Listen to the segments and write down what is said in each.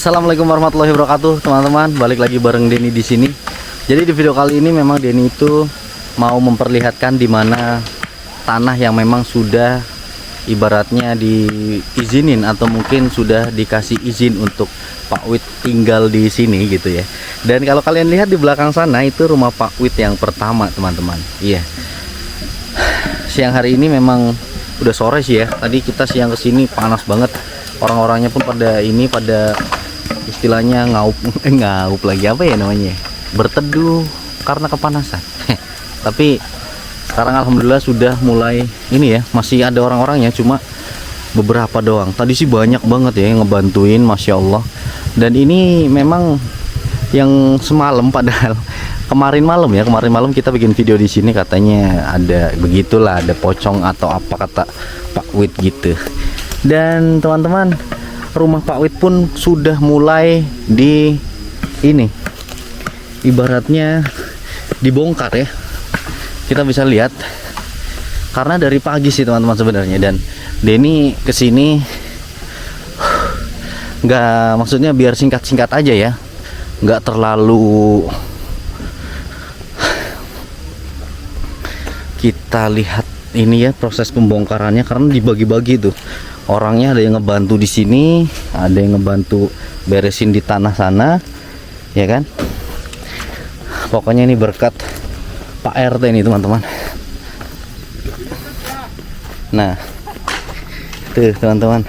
Assalamualaikum warahmatullahi wabarakatuh, teman-teman. Balik lagi bareng Denny di sini. Jadi di video kali ini memang Denny itu mau memperlihatkan di mana tanah yang memang sudah ibaratnya diizinin atau mungkin sudah dikasih izin untuk Pak Wid tinggal di sini gitu ya. Dan kalau kalian lihat di belakang sana itu rumah Pak Wid yang pertama, teman-teman. Iya. Siang hari ini memang udah sore sih ya. Tadi kita siang kesini panas banget. Orang-orangnya pun pada istilahnya ngaup lagi, apa ya namanya, berteduh karena kepanasan. Tapi sekarang alhamdulillah sudah mulai ini ya, masih ada orang-orangnya cuma beberapa doang. Tadi sih banyak banget ya yang ngebantuin, masya Allah. Dan ini memang yang semalam, padahal kemarin malam kita bikin video di sini, katanya ada begitulah, ada pocong atau apa kata Pak Wid gitu. Dan teman-teman, rumah Pak Wid pun sudah mulai di ini, ibaratnya dibongkar ya. Kita bisa lihat karena dari pagi sih teman-teman sebenarnya. Dan Denny kesini nggak, maksudnya biar singkat-singkat aja ya, nggak terlalu kita lihat ini ya proses pembongkarannya, karena dibagi-bagi tuh orangnya. Ada yang ngebantu di sini, ada yang ngebantu beresin di tanah sana, ya kan. Pokoknya ini berkat Pak RT ini teman-teman. Nah, tuh teman-teman,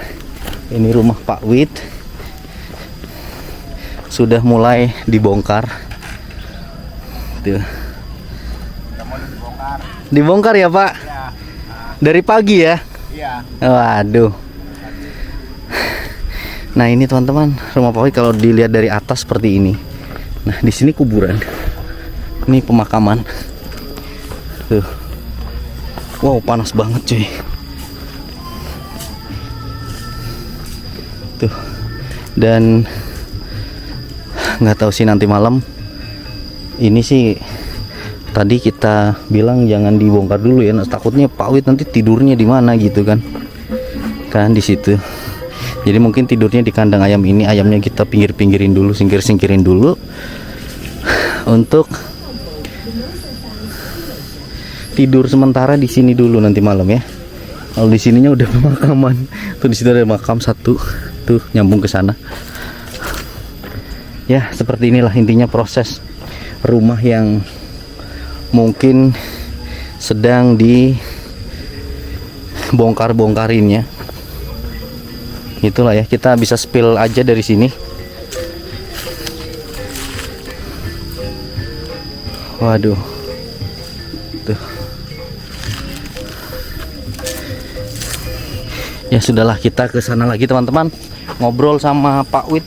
ini rumah Pak Wid sudah mulai dibongkar. Tuh. Dibongkar ya Pak? Ya. Dari pagi ya? Iya. Waduh. Nah ini teman-teman, rumah Pak Wid kalau dilihat dari atas seperti ini. Nah di sini kuburan. Ini pemakaman. Tuh. Wow, panas banget cuy. Tuh. Dan nggak tahu sih nanti malam. Ini sih tadi kita bilang jangan dibongkar dulu ya. Nah, takutnya Pak Wid nanti tidurnya di mana gitu kan. Kan di situ. Jadi mungkin tidurnya di kandang ayam ini, ayamnya kita pinggir-pinggirin dulu, singkir-singkirin dulu untuk tidur sementara di sini dulu nanti malam ya. Kalau di sininya udah pemakaman. Tuh di situ ada makam satu, tuh nyambung ke sana. Ya, seperti inilah intinya proses rumah yang mungkin sedang dibongkar-bongkarinnya. Itulah ya, kita bisa spill aja dari sini. Waduh. Tuh. Ya sudahlah, kita ke sana lagi teman-teman. Ngobrol sama Pak Wid.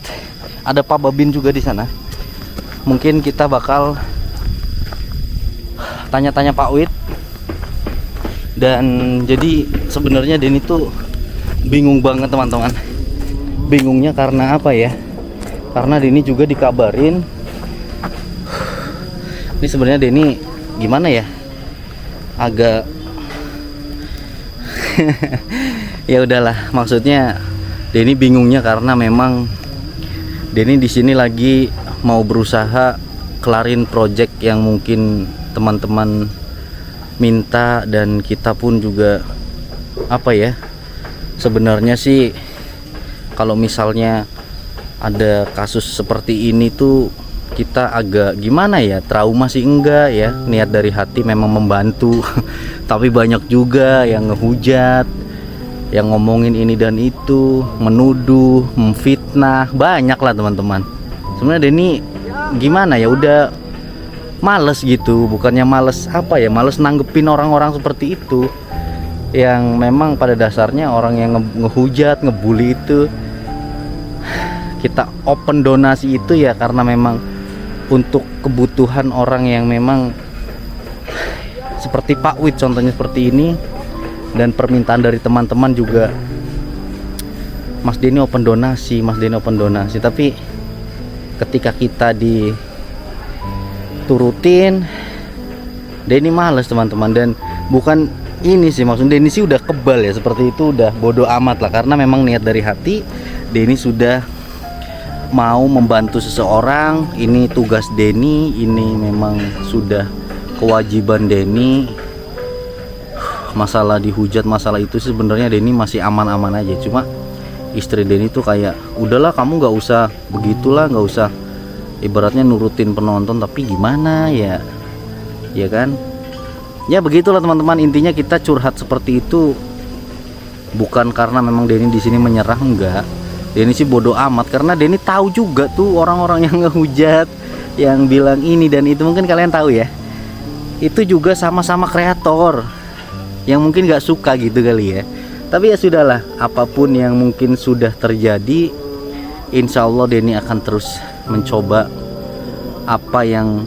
Ada Pak Babin juga di sana. Mungkin kita bakal tanya-tanya Pak Wid. Dan jadi sebenarnya Denny tuh bingung banget teman-teman. Bingungnya karena apa ya? Karena Denny juga dikabarin. Ini sebenarnya Denny gimana ya? Agak ya udahlah, maksudnya Denny bingungnya karena memang Denny di sini lagi mau berusaha kelarin project yang mungkin teman-teman minta, dan kita pun juga apa ya, sebenarnya sih kalau misalnya ada kasus seperti ini tuh kita agak gimana ya, trauma sih enggak ya, niat dari hati memang membantu. Tapi banyak juga yang ngehujat, yang ngomongin ini dan itu, menuduh, memfitnah, banyak lah teman-teman. Sebenarnya Denny gimana ya, udah males gitu, bukannya males apa ya, males nanggepin orang-orang seperti itu yang memang pada dasarnya orang yang ngehujat, ngebully itu. Kita open donasi itu ya karena memang untuk kebutuhan orang yang memang seperti Pak Wid contohnya seperti ini. Dan permintaan dari teman-teman juga, Mas Denny open donasi, Mas Denny open donasi. Tapi ketika kita diturutin, Denny males teman-teman. Dan bukan ini sih, maksudnya Denny sih udah kebal ya seperti itu, udah bodoh amat lah, karena memang niat dari hati Denny sudah mau membantu seseorang, ini tugas Denny, ini memang sudah kewajiban Denny. Masalah dihujat, masalah itu sebenarnya Denny masih aman-aman aja. Cuma istri Denny tuh kayak, udahlah kamu nggak usah begitulah, nggak usah ibaratnya nurutin penonton. Tapi gimana ya, ya kan? Ya begitulah teman-teman. Intinya kita curhat seperti itu bukan karena memang Denny di sini menyerah, enggak. Denny sih bodoh amat karena Denny tahu juga tuh orang-orang yang ngehujat, yang bilang ini dan itu, mungkin kalian tahu ya. Itu juga sama-sama kreator yang mungkin gak suka gitu kali ya. Tapi ya sudahlah, apapun yang mungkin sudah terjadi, insya Allah Denny akan terus mencoba apa yang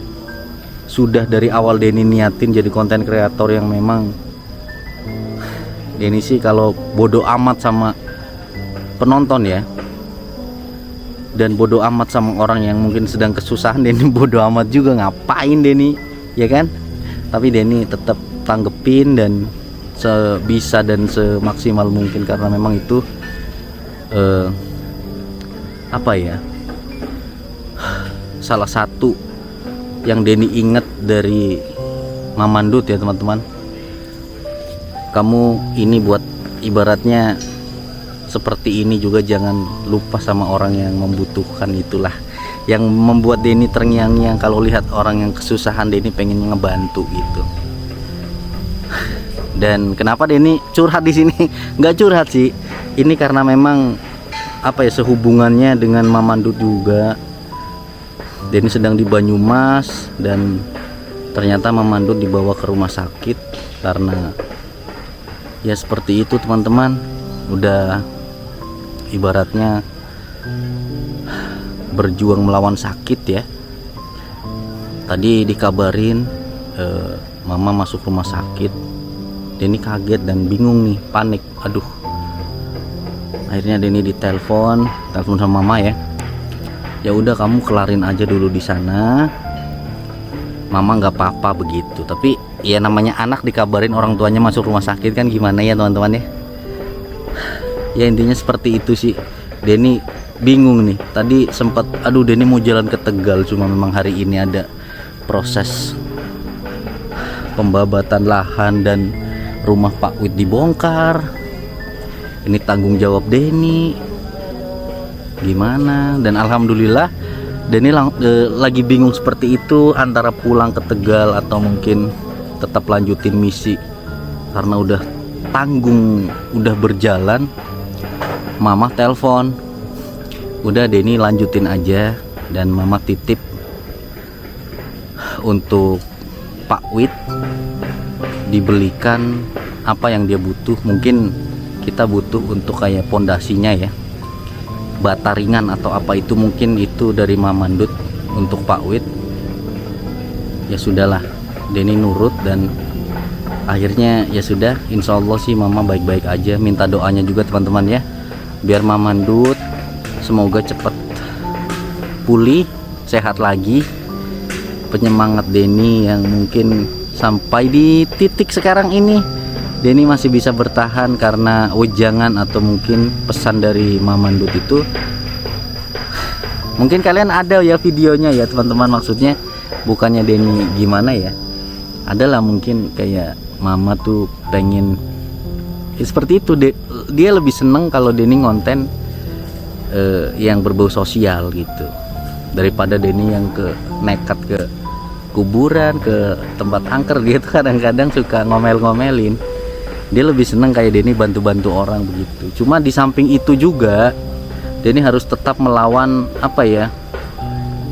sudah dari awal Denny niatin, jadi konten kreator yang memang Denny sih kalau bodoh amat sama penonton ya, dan bodoh amat sama orang yang mungkin sedang kesusahan, Denny bodoh amat juga. Ngapain Denny, ya kan? Tapi Denny tetap tanggepin dan sebisa dan semaksimal mungkin, karena memang itu apa ya, salah satu yang Denny inget dari Mamandut ya teman-teman. Kamu ini buat ibaratnya seperti ini juga jangan lupa sama orang yang membutuhkan. Itulah yang membuat Denny terngiang-ngiang kalau lihat orang yang kesusahan, Denny pengen ngebantu gitu. Dan kenapa Denny curhat di sini? Nggak curhat sih, ini karena memang apa ya, sehubungannya dengan Mamandut juga. Denny sedang di Banyumas dan ternyata Mamandut dibawa ke rumah sakit karena ya seperti itu teman-teman. Udah ibaratnya berjuang melawan sakit ya. Tadi dikabarin mama masuk rumah sakit. Denny kaget dan bingung nih, panik. Aduh, akhirnya Denny telepon sama mama ya. Ya udah kamu kelarin aja dulu di sana, mama nggak apa-apa begitu. Tapi ya namanya anak dikabarin orang tuanya masuk rumah sakit kan gimana ya teman-teman ya. Ya intinya seperti itu sih. Denny bingung nih. Tadi sempat aduh Denny mau jalan ke Tegal, cuma memang hari ini ada proses pembabatan lahan dan rumah Pak Wid dibongkar. Ini tanggung jawab Denny gimana. Dan alhamdulillah Denny lagi bingung seperti itu, antara pulang ke Tegal atau mungkin tetap lanjutin misi. Karena udah tanggung, udah berjalan. Mama telepon, udah Denny lanjutin aja. Dan mama titip untuk Pak Wid dibelikan apa yang dia butuh. Mungkin kita butuh untuk kayak pondasinya ya, bata ringan atau apa itu, mungkin itu dari Mamandut untuk Pak Wid. Ya sudahlah, Denny nurut dan akhirnya ya sudah, insya Allah sih mama baik-baik aja. Minta doanya juga teman-teman ya, biar Mamandut semoga cepat pulih, sehat lagi. Penyemangat Denny yang mungkin sampai di titik sekarang ini Denny masih bisa bertahan karena wejangan atau mungkin pesan dari Mamandut itu. Mungkin kalian ada ya videonya ya teman-teman, maksudnya bukannya Denny gimana ya, adalah mungkin kayak mama tuh pengen ya seperti itu. Dia lebih seneng kalau Denny ngonten yang berbau sosial gitu, daripada Denny yang nekat ke kuburan, ke tempat angker gitu. Kadang-kadang suka ngomel-ngomelin. Dia lebih seneng kayak Denny bantu-bantu orang begitu. Cuma di samping itu juga Denny harus tetap melawan apa ya,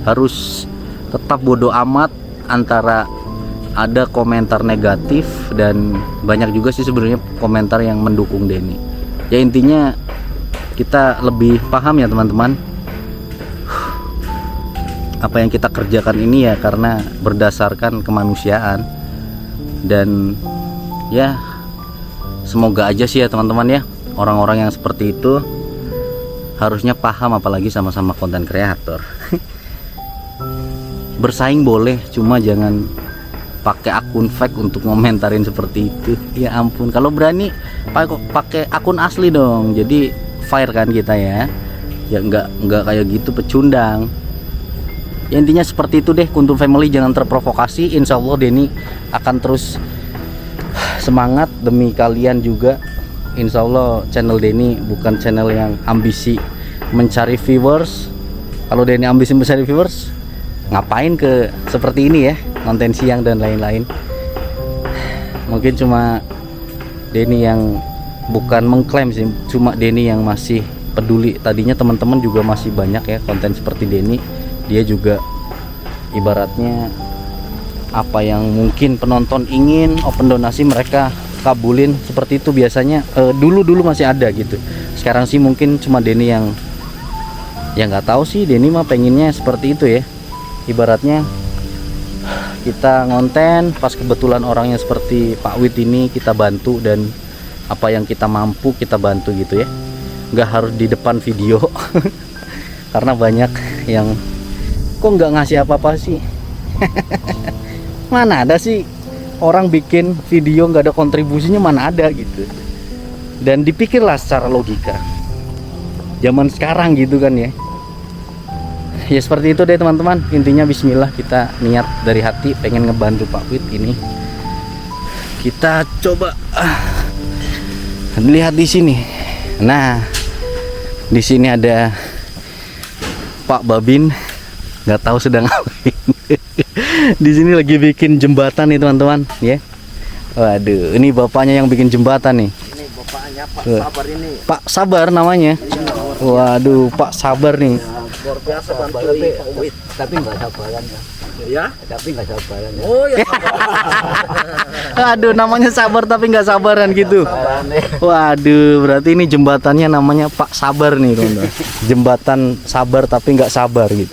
harus tetap bodoh amat antara ada komentar negatif dan banyak juga sih sebenarnya komentar yang mendukung Denny. Ya intinya kita lebih paham ya teman-teman, apa yang kita kerjakan ini ya karena berdasarkan kemanusiaan. Dan ya semoga aja sih ya teman-teman ya, orang-orang yang seperti itu harusnya paham, apalagi sama-sama konten kreator. Bersaing boleh, cuma jangan pakai akun fake untuk ngomentarin seperti itu. Ya ampun, kalau berani pakai akun asli dong, jadi fair kan kita ya. Ya nggak kayak gitu pecundang. Ya intinya seperti itu deh, Kuntum family, jangan terprovokasi. Insya Allah Denny akan terus semangat demi kalian juga. Insya Allah channel Denny bukan channel yang ambisi mencari viewers. Kalau Denny ambisi mencari viewers, ngapain ke seperti ini ya, konten siang dan lain-lain. Mungkin cuma Denny yang bukan mengklaim sih, cuma Denny yang masih peduli. Tadinya teman-teman juga masih banyak ya konten seperti Denny. Dia juga ibaratnya apa yang mungkin penonton ingin open donasi mereka kabulin, seperti itu biasanya. Dulu masih ada gitu. Sekarang sih mungkin cuma Denny yang ya nggak tahu sih, Denny mah pengennya seperti itu ya. Ibaratnya kita ngonten pas kebetulan orangnya seperti Pak Wid ini, kita bantu dan apa yang kita mampu kita bantu gitu ya, nggak harus di depan video. Karena banyak yang kok nggak ngasih apa-apa sih. Mana ada sih orang bikin video nggak ada kontribusinya, mana ada gitu. Dan dipikirlah secara logika zaman sekarang gitu kan ya. Ya seperti itu deh teman-teman, intinya bismillah, kita niat dari hati pengen ngebantu Pak Wid ini. Kita coba lihat di sini. Nah, di sini ada Pak Babin, nggak tahu sedang ngapain. Di sini lagi bikin jembatan nih teman-teman ya. Waduh, ini bapaknya yang bikin jembatan nih. Ini bapaknya Pak Sabar ini. Pak Sabar namanya. Waduh, Pak Sabar nih. Luar biasa bantu Pak Wid. Tapi nggak sabaran ya. Ya? Tapi nggak sabaran ya. Oh ya. Aduh, namanya sabar tapi nggak sabaran gitu. Waduh, berarti ini jembatannya namanya Pak Sabar nih teman-teman. Jembatan sabar tapi nggak sabar gitu.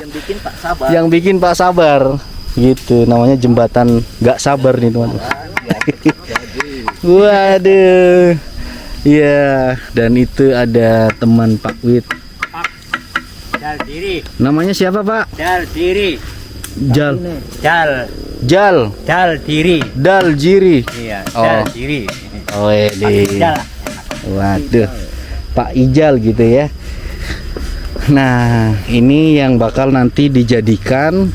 Yang bikin Pak Sabar. Yang bikin Pak Sabar gitu, namanya jembatan nggak sabar nih teman-teman. Waduh, ya, dan itu ada teman Pak Wid. Dal diri. Namanya siapa Pak? Dal diri. Jal. Dal. Jal. Dal diri. Dal Jiri. Iya. Oh. Dal diri. Oh di. Dal. Waduh, Pak Ijal gitu ya. Nah, ini yang bakal nanti dijadikan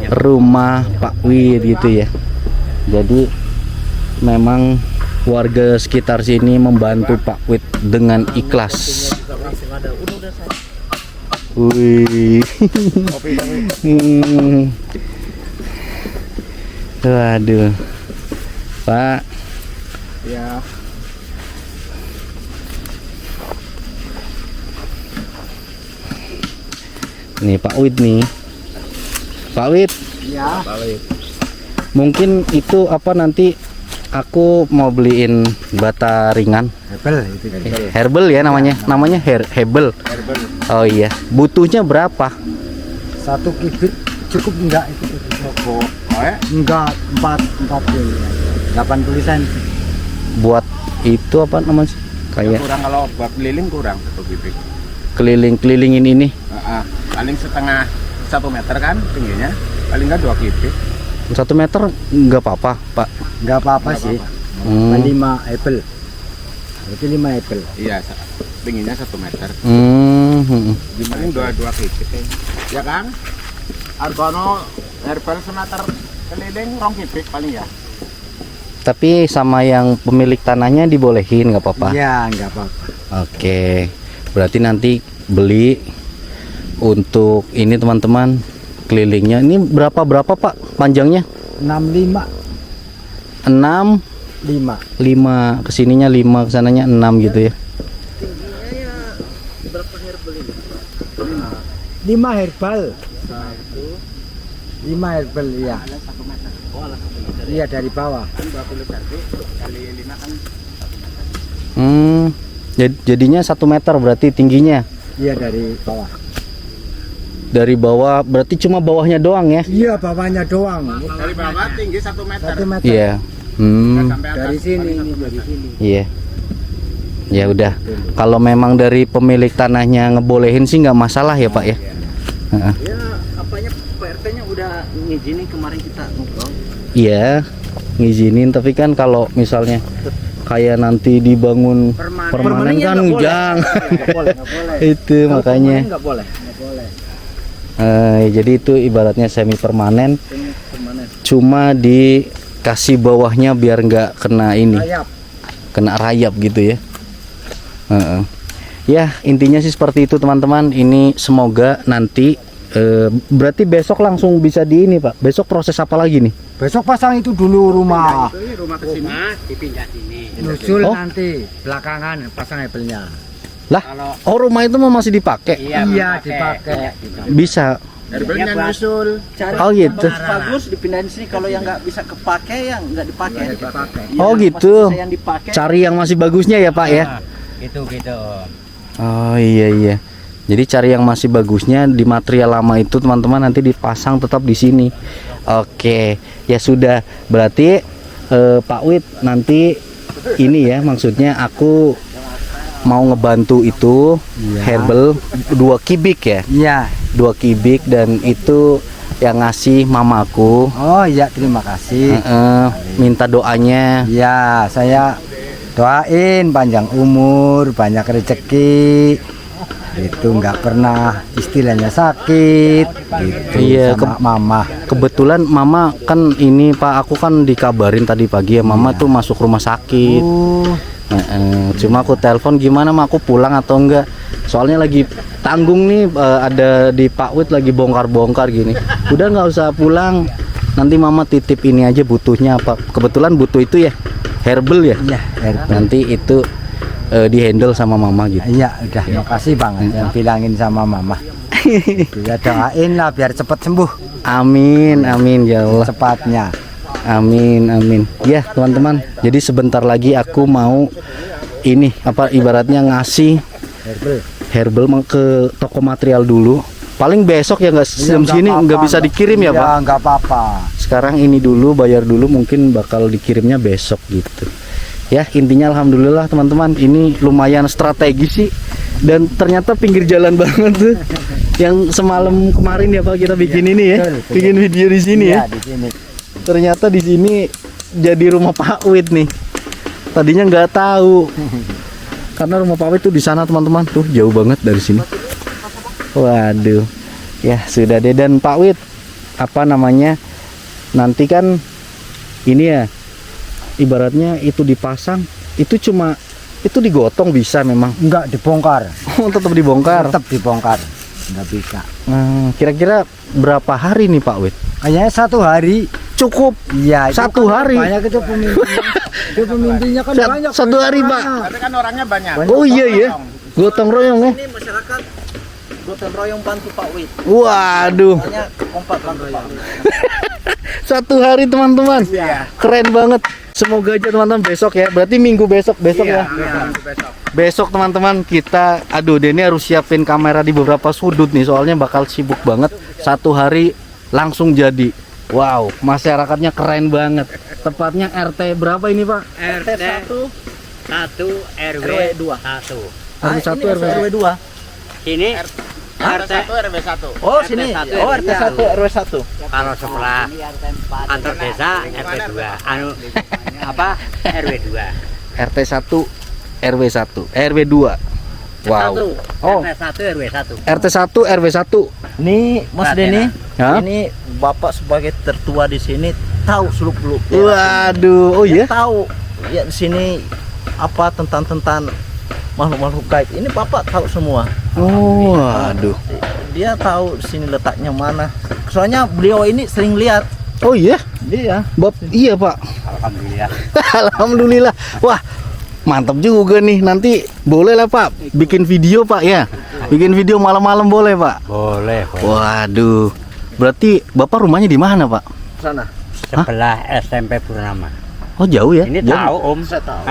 rumah Pak Wid gitu ya. Jadi memang warga sekitar sini membantu Pak Wid dengan ikhlas. Wih. Waduh, Pak. Ya. Nih Pak Wid nih. Pak Wid. Ya. Mungkin itu apa, nanti aku mau beliin bata ringan. Hebel itu. Herbal ya namanya. Namanya hebel. Hebel. Oh iya. Butuhnya berapa? 1 kubik cukup enggak itu? Oh ya? Enggak, 80 cm. Buat itu apa namanya? Kayak Kurang, kalau buat keliling kurang 1 kubik. keliling-kelilingin ini. Paling setengah 1 meter kan tingginya, paling enggak 2 kubik. 1 meter nggak apa-apa Pak. Enggak apa-apa sih. 5 apple. Berarti 5 apple. Iya, tingginya 1 meter. Paling 2 kubik. Ya kan? Argono herbal semeter keliling 2 kubik paling ya. Tapi sama yang pemilik tanahnya dibolehin nggak apa-apa? Iya, enggak apa-apa. Oke, berarti nanti beli untuk ini teman-teman, kelilingnya. Ini berapa Pak panjangnya? 65. 6, 5. 5 kesininya 5, kesananya 6 gitu ya. Tingginya ya berapa herbal ini? 5 herbal. 5 herbal ya. Ada 1 meter. Oh, ada 1 meter. Iya, dari bawah. Kan 20 cm kali 5 kan. Jadinya 1 meter berarti tingginya. Iya, dari bawah. Dari bawah berarti cuma bawahnya doang ya? Iya, bawahnya doang. Dari bawah tinggi 1 meter. 1 meter. Iya. Sampai atas Dari sini paling ini 1 dari meter. sini. Iya. Ya udah. Kalau memang dari pemilik tanahnya ngebolehin sih nggak masalah ya Pak ya. Heeh. Ya, apanya PRT-nya udah ngizinin kemarin kita ngobrol. Iya, ngizinin, tapi kan kalau misalnya kayak nanti dibangun permanen kan jangan. Itu makanya. Nggak boleh. Jadi itu ibaratnya semi permanen. Cuma dikasih bawahnya biar nggak kena ini, kena rayap gitu ya. Ya intinya sih seperti itu teman-teman. Ini semoga nanti berarti besok langsung bisa di ini Pak. Besok proses apa lagi nih? Besok pasang itu dulu rumah. Rumah ke sini. Dipindah sini. Nyusul Oh. nanti belakangan pasang hebelnya. Lah, oh rumah itu mau masih dipakai? Iya dipakai. Bisa. Herbelnya nyusul. Oh gitu. Bagus dipindahin sini, kalau yang nggak bisa kepake yang nggak dipakai. Iya, Oh gitu. Yang dipakai. Cari yang masih bagusnya ya Pak ya. Gitu. Oh iya. Jadi cari yang masih bagusnya di material lama itu teman-teman, nanti dipasang tetap di sini. Oke, ya sudah. Berarti Pak Wid nanti ini ya, maksudnya aku mau ngebantu itu herbal 2 kubik ya. Iya. 2 kubik dan itu yang ngasih mamaku. Oh iya terima kasih. Minta doanya. Ya saya doain panjang umur, banyak rezeki. Itu nggak pernah istilahnya sakit. Gitu Iya, sama mama. Kebetulan mama kan ini Pak, aku kan dikabarin tadi pagi ya mama tuh masuk rumah sakit. Cuma aku telepon gimana mak, aku pulang atau enggak. Soalnya lagi tanggung nih, ada di Pak Wid lagi bongkar-bongkar gini. Udah nggak usah pulang. Nanti mama titip ini aja butuhnya apa. Kebetulan butuh itu ya herbal ya. Iya, Nanti itu di handle sama mama gitu. iya udah makasih banget yang bilangin sama mama. Ya doain lah biar cepat sembuh Amin ya Allah. cepatnya. Amin. Ya teman-teman, jadi sebentar lagi aku mau ini apa ibaratnya ngasih herbal ke toko material dulu. Paling besok ya nggak jam sini nggak bisa dikirim ya Pak. Nggak apa-apa. Sekarang ini dulu bayar dulu, mungkin bakal dikirimnya besok gitu. Ya intinya alhamdulillah teman-teman, ini lumayan strategis sih. Dan ternyata pinggir jalan banget tuh. Yang semalam kemarin ya Pak kita bikin ini ya, betul. bikin video di sini ya. Di sini. Ternyata di sini jadi rumah Pak Wid nih. Tadinya nggak tahu. Karena rumah Pak Wid tuh di sana teman-teman, tuh jauh banget dari sini. Waduh. Ya sudah deh. Dan Pak Wid apa namanya? Nanti kan ini ya ibaratnya itu dipasang, itu cuma itu digotong bisa memang. Enggak dibongkar. Oh, tetap dibongkar. Tetap dibongkar. Enggak bisa. Nah, kira-kira berapa hari nih Pak Wid? Kayaknya 1 hari. Cukup. Iya, itu 1 kan hari. Banyak itu pemimpinnya. Itu pemimpinnya kan banyak. 1 hari Pak. Tapi kan orangnya banyak. Oh iya ya. Gotong royong ya. Ini masyarakat gotong royong bantu Pak Wid. Waduh. Hanya kompak bantu Pak Wid. 1 hari teman-teman. Iya. Keren banget. Semoga aja teman-teman besok ya. Berarti minggu besok ya. Besok. Besok teman-teman kita, aduh Denny harus siapin kamera di beberapa sudut nih, soalnya bakal sibuk banget. 1 hari langsung jadi. Wow, masyarakatnya keren banget. Tepatnya RT berapa ini Pak? RT 1 RW 2. RT 1 RW 2. Ini RT 1 RW 1. Oh sini. Oh RT 1 RW 1. Kalau sekolah antar desa RT 2 anu apa RW 2 RT 1 RW 1 RW 2. Wow. oh RT 1 RW 1 RT 1 RW 1. Ini Mas Denny, Hah? ini Bapak sebagai tertua di sini tahu seluk-beluk. Waduh, oh iya. Tahu ya di sini apa tentang makhluk-makhluk gaib. Ini Bapak tahu semua. Oh, waduh. Dia tahu di sini letaknya mana. Soalnya beliau ini sering lihat. Oh iya? Dia. Iya Pak. alhamdulillah. Alhamdulillah. Wah, mantap juga nih. Nanti boleh lah Pak bikin video Pak ya. Bikin video malam-malam boleh Pak. Boleh. Waduh. Berarti Bapak rumahnya di mana Pak? Sana. Sebelah SMP Purnama. Oh jauh ya? Ini Jauh. tahu Om. Saya tahu.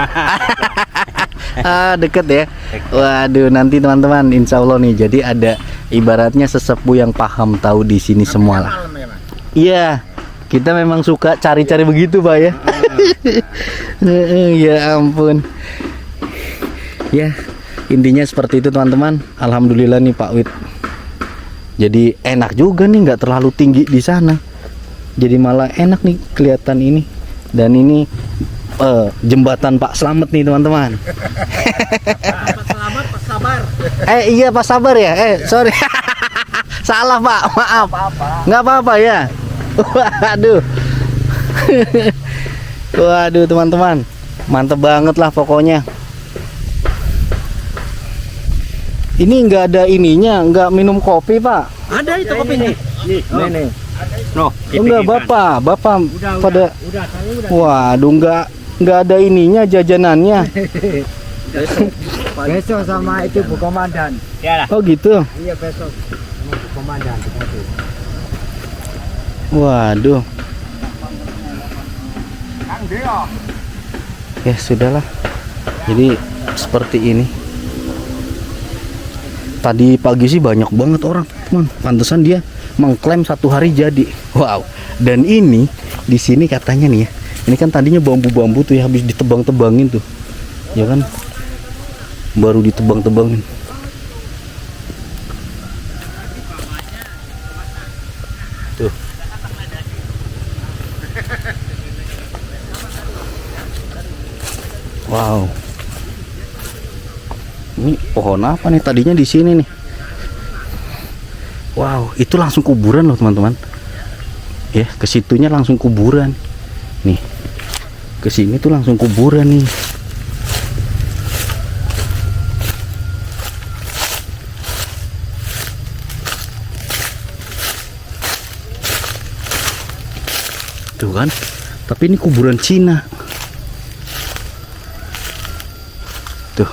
Deket ya. Waduh, nanti teman-teman insya Allah nih. Jadi ada ibaratnya sesepuh yang paham tahu di sini semua lah. Iya. Kita memang suka cari-cari begitu Pak ya. Ya ampun. Ya, intinya seperti itu teman-teman. Alhamdulillah nih Pak Wid. Jadi enak juga nih, nggak terlalu tinggi di sana. Jadi malah enak nih kelihatan ini. Dan ini jembatan Pak Slamet nih teman-teman. Selamat Pak Sabar. Iya Pak Sabar ya. Sorry. Salah Pak, maaf. Nggak apa-apa ya. Waduh. Waduh teman-teman, mantep banget lah pokoknya. Ini nggak ada ininya, nggak minum kopi Pak. Ada itu kopinya. Nih. Noh, Oh, enggak bapak pada. saya Waduh, nggak ada ininya jajanannya. Besok sama itu Bu Komandan. Ya lah. Oh gitu. Iya besok sama Bu Komandan. Waduh. Ya sudahlah. Jadi seperti ini. Tadi pagi sih banyak banget orang, teman. Pantesan dia mengklaim 1 hari jadi. Wow. Dan ini di sini katanya nih ya. Ini kan tadinya bambu-bambu tuh ya habis ditebang-tebangin tuh. Ya kan? Baru ditebang-tebangin. Tuh. Wow. Ini pohon apa nih tadinya di sini nih? Wow, itu langsung kuburan loh teman-teman. Ya, ke situnya langsung kuburan. Nih. Ke sini tuh langsung kuburan nih. Tuh kan. Tapi ini kuburan Cina. Tuh.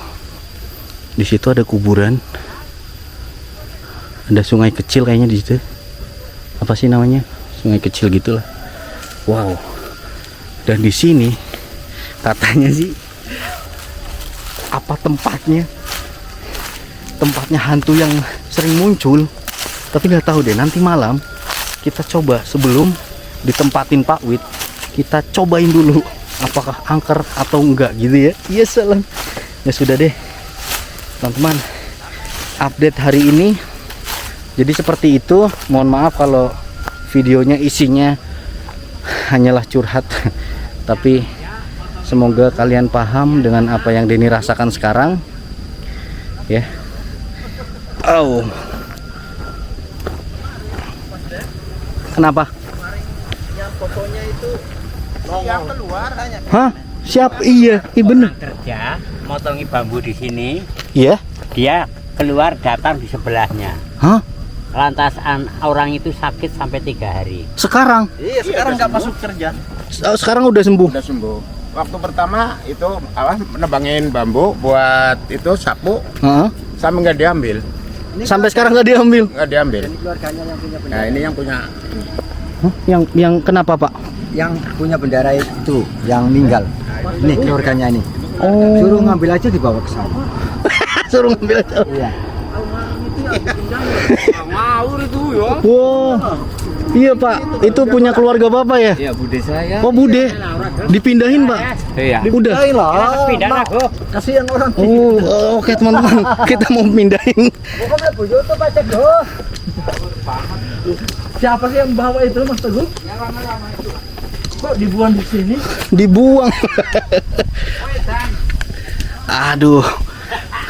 Di situ ada kuburan. Ada sungai kecil kayaknya di situ. Apa sih namanya? Sungai kecil gitulah. Wow. Dan di sini katanya sih apa tempatnya? Tempatnya hantu yang sering muncul. Tapi nggak tahu deh, nanti malam kita coba sebelum ditempatin Pak Wid, kita cobain dulu apakah angker atau enggak gitu ya. Iya salam. Ya sudah deh teman-teman, update hari ini jadi seperti itu. Mohon maaf kalau videonya isinya hanyalah curhat, tapi semoga kalian paham dengan apa yang Denny rasakan sekarang ya. Oh, kenapa? Yang fotonya itu yang keluar. Hah? Siap? Iya bener. Kerja motongi bambu di sini, Iya. dia keluar datang di sebelahnya. Hah? Lantas orang itu sakit sampai 3 hari. Sekarang? Iya, sekarang nggak masuk kerja. Sekarang udah sembuh. Udah sembuh. Waktu pertama itu nebangin bambu buat itu sapu, Heeh. sampai nggak diambil. Sampai sekarang nggak diambil. Nggak diambil. Keluarganya yang punya Nah ini yang punya. Hah? Yang kenapa Pak? yang punya bendera itu yang meninggal. Nih keluarganya ini. Oh. Suruh ngambil aja dibawa ke sana. Suruh ngambil aja. Iya. Ngawur itu ya. Wow. Iya Pak, itu punya keluarga Bapak ya? Iya, bude saya. Oh Bude, dipindahin Pak? Iya. Udah. Pindah aku. Kasihan orang. Oh, oke teman-teman, kita mau pindahin. Pokoknya Bu Yoto Pak Teguh. Siapa sih yang bawa itu Mas Teguh? Kok dibuang di sini? Dibuang. Aduh.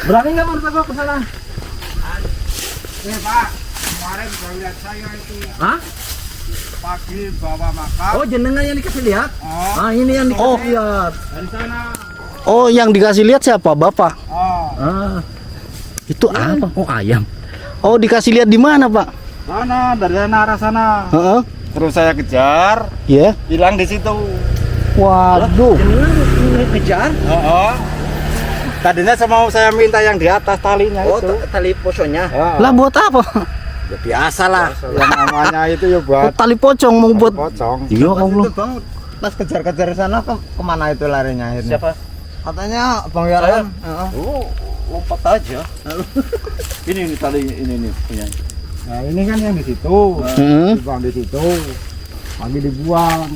Berani nggak Mas Teguh ke sana? Pak, kemarin saya lihat saya itu Hah? pagi bawa makan. Oh, jenengan yang dikasih lihat? Oh, Ah, ini yang dikasih lihat. dari sana. Oh, yang dikasih lihat siapa? Bapak. Oh, Ah, Itu apa? Oh, ayam. Oh, dikasih lihat di mana, Pak? sana dari sana arah sana. Heeh. Terus saya kejar, Ya. hilang di situ. Waduh. jenengan ngejar? Oh. Tadinya mau saya minta yang di atas talinya Oh, itu. tali posonya. Lah buat apa? Ya biasa lah. Yang namanya itu ya Oh, buat tali pocong mau buat. pocong. Ya Allah. Bang, pas kejar-kejar sana kemana itu larinya akhirnya? Siapa? Katanya Bang Yaran. Lompat aja. Ini tali ini punya. Nah, ini kan yang di situ. Heeh. Dibuang di situ. Pagi dibuang.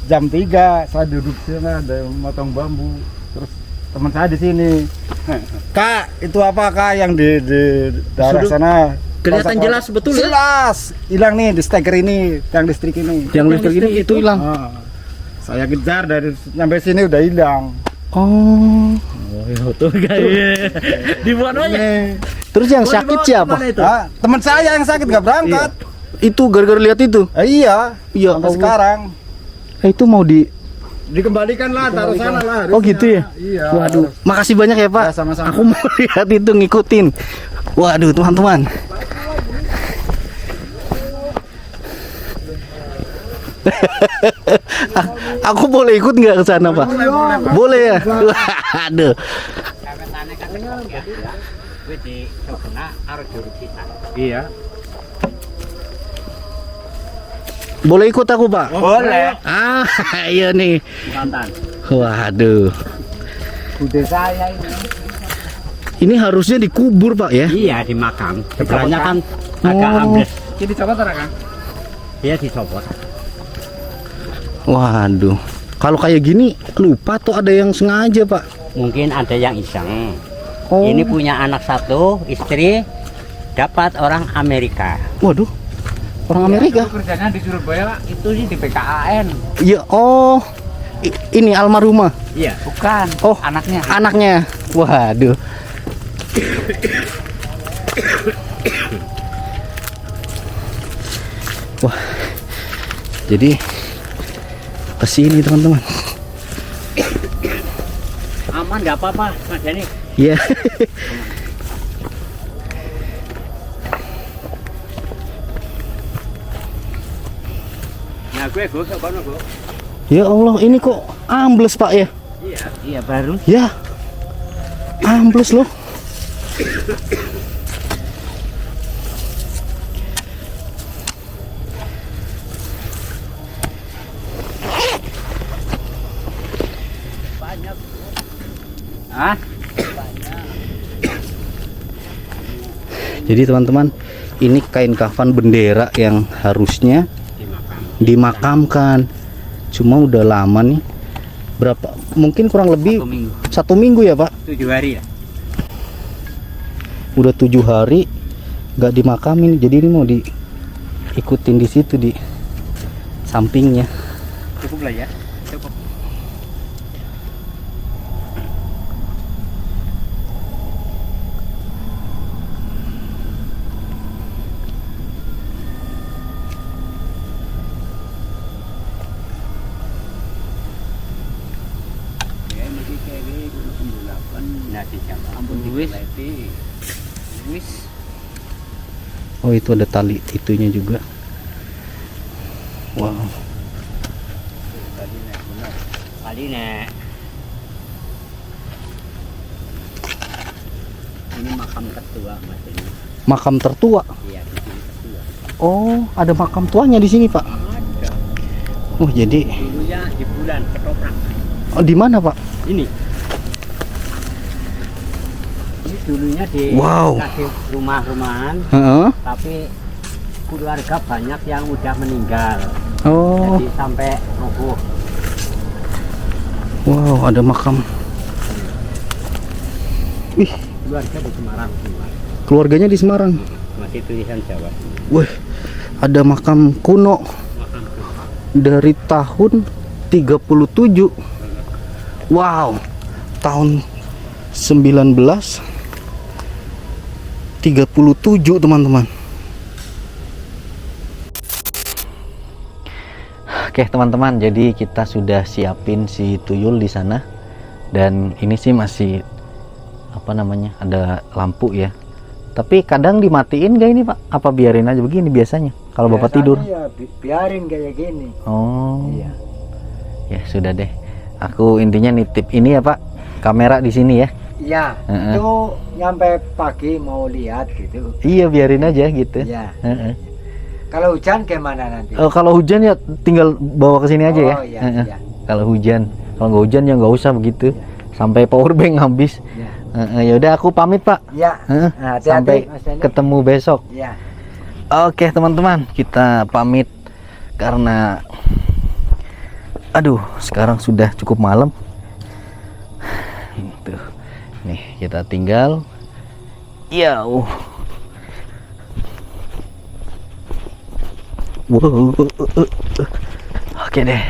Jam 3 saya duduk di sana ada yang motong bambu. Terus teman saya di sini. Kak, itu apa Kak yang di daerah Sudut. sana? Kelihatan jelas betul ya? Jelas. Hilang nih di steker ini, yang listrik ini. Yang listrik ini itu hilang. Ah. Saya kejar dari sampai sini udah hilang. Oh. Tuh guys. Dibuat aja. Terus yang sakit siapa? Ah, teman saya yang sakit nggak berangkat. Itu gara-gara lihat itu. Iya. Ya Sampai Allah. sekarang Itu mau dikembalikan lah, taruh sana lah. Oh gitu ya? Iya. Waduh, makasih banyak ya Pak. Ya, sama-sama. Aku mau lihat itu, ngikutin. Waduh teman-teman. Aku boleh ikut nggak ke sana Pak? Boleh ya? Waduh. Wis di Jogena karo juru kita. Iya. Boleh ikut aku Pak? Boleh. Ah, iya nih. Mantan. Waduh. Bude saya ini. Ini harusnya dikubur Pak ya? Iya di makam. Sebelahnya kan agak Oh. ambles. Jadi coba Kang. Dia dicopot. Waduh. Kalau kayak gini lupa atau ada yang sengaja Pak? Mungkin ada yang iseng. Oh. Ini punya anak satu, istri dapat orang Amerika. Waduh. Orang Amerika? Kerjanya di Surabaya itu sih di PKAN. Iya, oh. Ini almarhumah. Iya. Bukan. Oh, Anaknya. Anaknya. Waduh. Wah. Jadi kesini teman-teman. Aman nggak apa-apa, Mas Dani. Iya. Nah gue sok kono gue. Ya Allah, ini kok ambles Pak ya? Iya. Iya baru. Ya. Ambles loh. Ah? Jadi teman-teman, ini kain kafan bendera yang harusnya dimakamkan. Cuma udah lama nih. Berapa? Mungkin kurang lebih 1 minggu ya Pak. 7 hari ya. Udah 7 hari nggak dimakamin. Jadi ini mau diikutin di situ di sampingnya. Cukup lah ya. Cukup. Oh itu ada tali itunya juga. Wow. Kali nek. Ini makam ketua Mas ini. Makam tertua. Iya, di sini ketua. Oh, ada makam tuanya di sini Pak. Ada. Oh jadi, Dulunya di bulan ketoprak. oh, di mana Pak? Ini. Ini dulunya di Wow. kasih rumah-rumahan, Heeh. tapi keluarga banyak yang udah meninggal. Oh, Jadi sampai roboh. wow, ada makam. Wih, Keluarga di Semarang semua. keluarganya di Semarang. Masih tulisan Jawa. Wih, ada makam kuno dari tahun 37. Wow, tahun 1937 teman-teman. Oke teman-teman, jadi kita sudah siapin si tuyul di sana. Dan ini sih masih apa namanya, ada lampu ya. Tapi kadang dimatiin gak ini Pak? Apa biarin aja begini biasanya kalau Bapak tidur? Ya, biarin kayak gini. Oh. Iya. Ya sudah deh. Aku intinya nitip ini ya Pak, kamera di sini ya. Iya. Heeh. Itu nyampe pagi mau lihat gitu. Iya biarin aja gitu. Iya. Heeh. Kalau hujan gimana nanti? Kalau hujan ya tinggal bawa ke sini aja ya. Oh, iya, Heeh. iya. Kalau hujan, kalau nggak hujan ya nggak usah begitu. Sampai power bank habis. Iya. Ya udah aku pamit Pak. Iya. Heeh. Nah, hati-hati, Sampai Mas Dani. ketemu besok. Iya. Oke teman-teman, kita pamit karena aduh sekarang sudah cukup malam. Tuh. Nih kita tinggal. Wow. Wow. Oke deh.